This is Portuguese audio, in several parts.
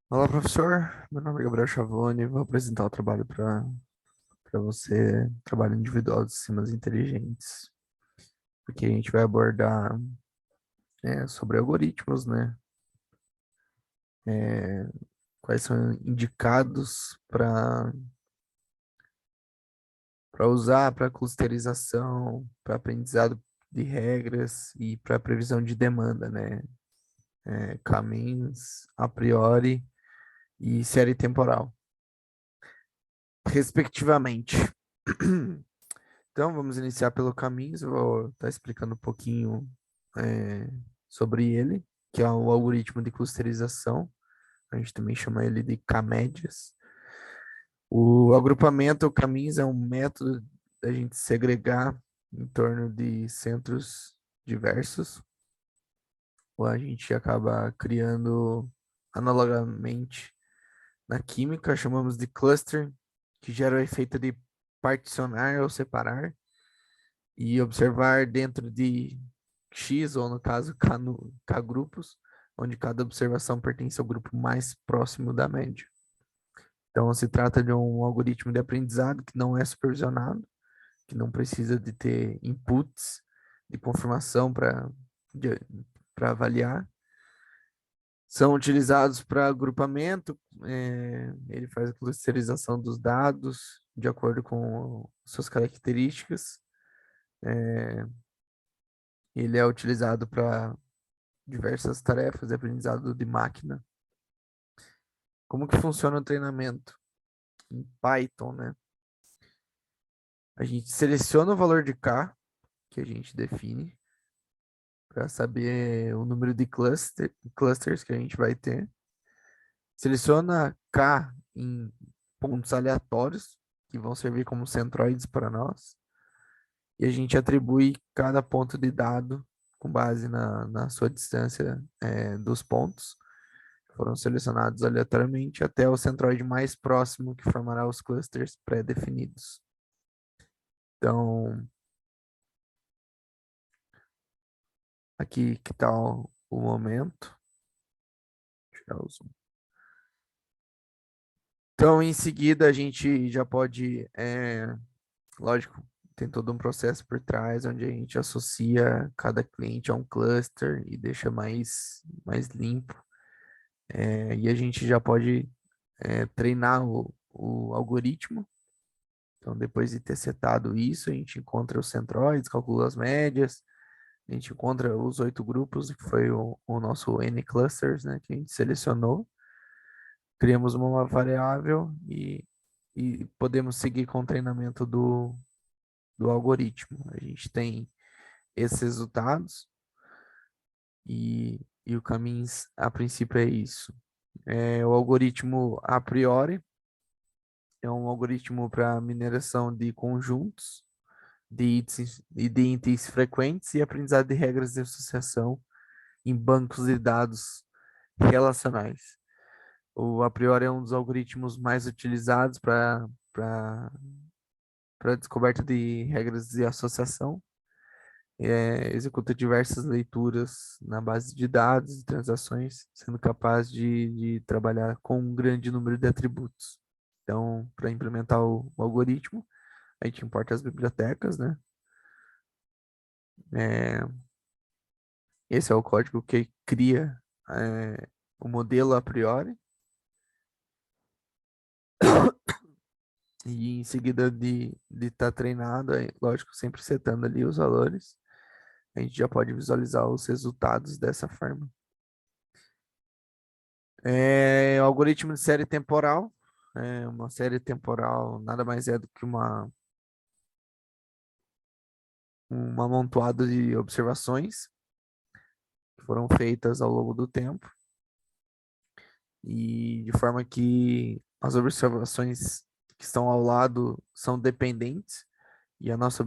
Olá, professor. Meu nome é Gabriel Chavone. Vou apresentar o trabalho para você, trabalho individual de sistemas inteligentes, porque a gente vai abordar sobre algoritmos, né? É, quais são indicados para usar para clusterização, para aprendizado de regras e para previsão de demanda, né? Caminhos a priori e série temporal, respectivamente. Então, vamos iniciar pelo caminhos. Eu vou estar explicando um pouquinho é, sobre ele, que é o algoritmo de clusterização. A gente também chama ele de camédias. O agrupamento ou caminhos é um método da gente segregar em torno de centros diversos, ou a gente acaba criando analogamente na química, chamamos de cluster, que gera o efeito de particionar ou separar e observar dentro de X, ou no caso K, K grupos, onde cada observação pertence ao grupo mais próximo da média. Então, se trata de um algoritmo de aprendizado que não é supervisionado, que não precisa de ter inputs de confirmação para avaliar. São utilizados para agrupamento, ele faz a clusterização dos dados de acordo com suas características. Ele é utilizado para diversas tarefas de aprendizado de máquina. Como que funciona o treinamento? Em Python, né? A gente seleciona o valor de K, que a gente define, para saber o número de clusters que a gente vai ter. Seleciona K em pontos aleatórios, que vão servir como centroides para nós. E a gente atribui cada ponto de dado com base na sua distância dos pontos. Foram selecionados aleatoriamente até o centroide mais próximo que formará os clusters pré-definidos. Então, aqui que está o momento. Tirar o zoom. Então, em seguida, a gente já pode, lógico, tem todo um processo por trás, onde a gente associa cada cliente a um cluster e deixa mais limpo. E a gente já pode treinar o algoritmo. Então, depois de ter setado isso, a gente encontra os centroides, calcula as médias, a gente encontra os 8 grupos, que foi o nosso N clusters, né, que a gente selecionou. Criamos uma variável e podemos seguir com o treinamento do algoritmo. A gente tem esses resultados e o caminho, a princípio, é isso. O algoritmo a priori é um algoritmo para mineração de conjuntos de itens frequentes e aprendizado de regras de associação em bancos de dados relacionais. O a priori é um dos algoritmos mais utilizados para descoberta de regras de associação. Executa diversas leituras na base de dados e transações, sendo capaz de trabalhar com um grande número de atributos. Então, para implementar o algoritmo, a gente importa as bibliotecas, né? É, esse é o código que cria o modelo a priori. E em seguida de estar treinado, lógico, sempre setando ali os valores, a gente já pode visualizar os resultados dessa forma. O algoritmo de série temporal. Uma série temporal nada mais é do que uma amontoado de observações que foram feitas ao longo do tempo e de forma que as observações que estão ao lado são dependentes e o nosso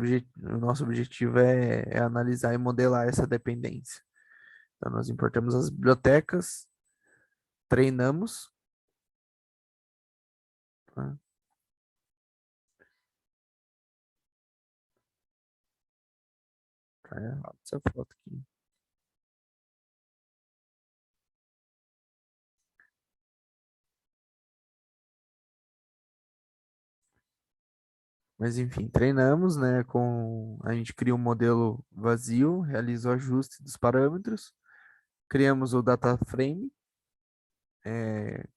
objetivo é analisar e modelar essa dependência. Então, nós importamos as bibliotecas, treinamos, tá? Tá errado essa foto aqui. Mas enfim, treinamos, né? A gente cria um modelo vazio, realiza o ajuste dos parâmetros, criamos o data frame, é,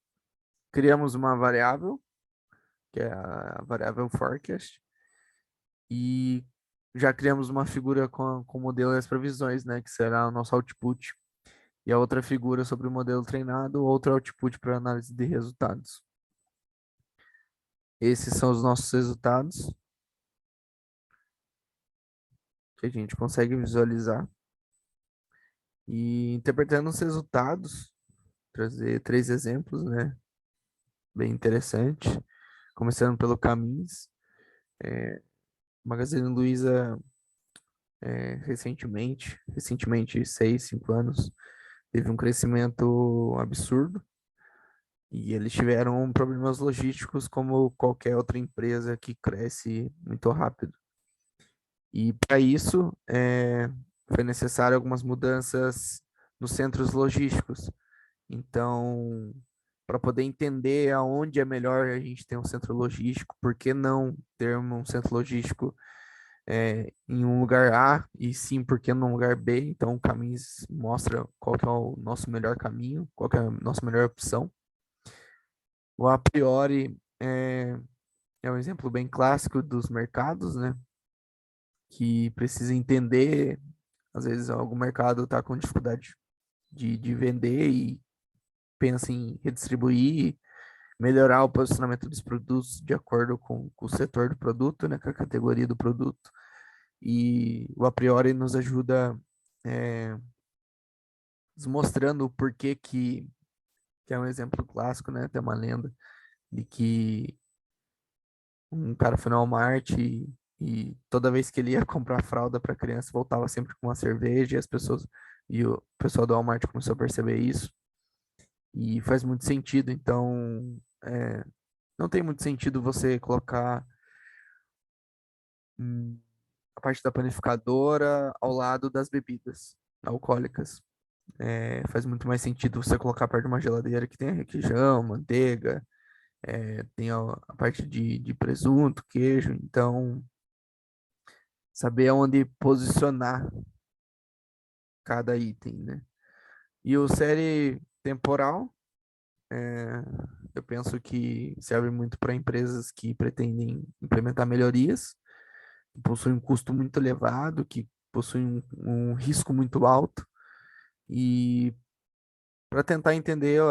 criamos uma variável, que é a variável forecast, e já criamos uma figura com o modelo e as previsões, né? Que será o nosso output. E a outra figura sobre o modelo treinado, outro output para análise de resultados. Esses são os nossos resultados que a gente consegue visualizar. E interpretando os resultados, trazer três exemplos, né? Bem interessante. Começando pelo Caminhos. Magazine Luiza, recentemente, 6, 5 anos, teve um crescimento absurdo. E eles tiveram problemas logísticos como qualquer outra empresa que cresce muito rápido. E para isso, foi necessário algumas mudanças nos centros logísticos. Então, para poder entender aonde é melhor a gente ter um centro logístico, por que não ter um centro logístico em um lugar A e sim porque num lugar B? Então, o Caminhos mostra qual que é o nosso melhor caminho, qual que é a nossa melhor opção. O a priori é um exemplo bem clássico dos mercados, né? Que precisa entender, às vezes algum mercado está com dificuldade de vender e pensa em redistribuir, melhorar o posicionamento dos produtos de acordo com o setor do produto, né, com a categoria do produto. E o a priori nos ajuda é, mostrando o porquê que é um exemplo clássico, né, tem uma lenda de que um cara foi no Walmart e toda vez que ele ia comprar fralda para criança, voltava sempre com uma cerveja e o pessoal do Walmart começou a perceber isso e faz muito sentido. Então, não tem muito sentido você colocar a parte da panificadora ao lado das bebidas alcoólicas. Faz muito mais sentido você colocar perto de uma geladeira que tem requeijão, manteiga, tem a parte de presunto, queijo. Então, saber aonde posicionar cada item, né? E o série temporal, é, eu penso que serve muito para empresas que pretendem implementar melhorias, que possuem um custo muito elevado, que possuem um risco muito alto, e para tentar entender,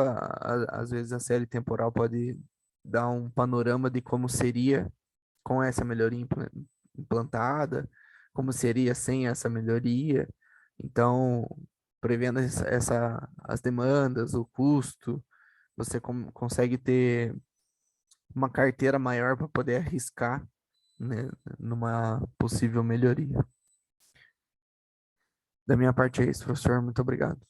às vezes a série temporal pode dar um panorama de como seria com essa melhoria implantada, como seria sem essa melhoria. Então, prevendo as demandas, o custo, você consegue ter uma carteira maior para poder arriscar, né, numa possível melhoria. Da minha parte é isso, professor. Muito obrigado.